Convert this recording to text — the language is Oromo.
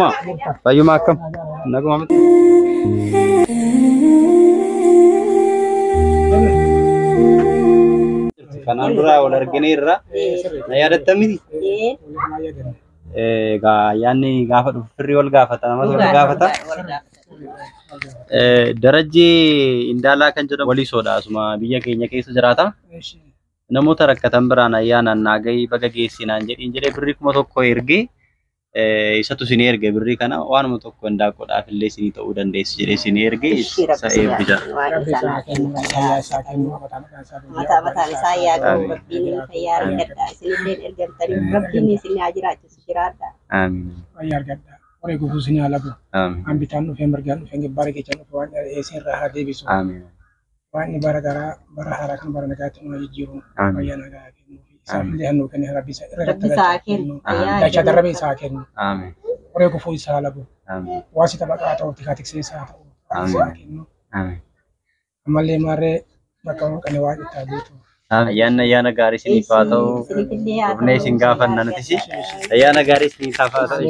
Naguma. Fayyuma akkam. Naguma miti. Kanaan dura wal argineerra. Na yaadatamiti? Yaanni gaafa dhufu firri wal gaafata namatu wal gaafata. Darajjii Indaalaa kan jedhamu waliisoodha asuma biyya keenya keessa jiraata. Namoota rakkatan biraan ayyaanaan naagayi baga geessinaan jedhiin jedhee birrii 1,000 ergee isatu isin erge birrii kana waanuma tokko hindaaqodhaaf illee isinii ta'uu dandeessi jedhee isin erge isa eebbisa. Waan bara garaa bara haaraa kan bara nagaatti nu jijjiiru fayyaa nagaa kennu isaafillee hannuu kenne rabbi isaa kennu dachaa darabee isaa kennu qoree gufuu isaa lagu waasi taphataa ta'u tikaatikisee isaa ta'u isaa kennu ammallee maarree bakka wanqanee waan itti adeetu. Ayyaana gaarii isiniif haa ta'u dhufnee isin gaafanna nutis ayyaana gaarii isiniif haa ta'u.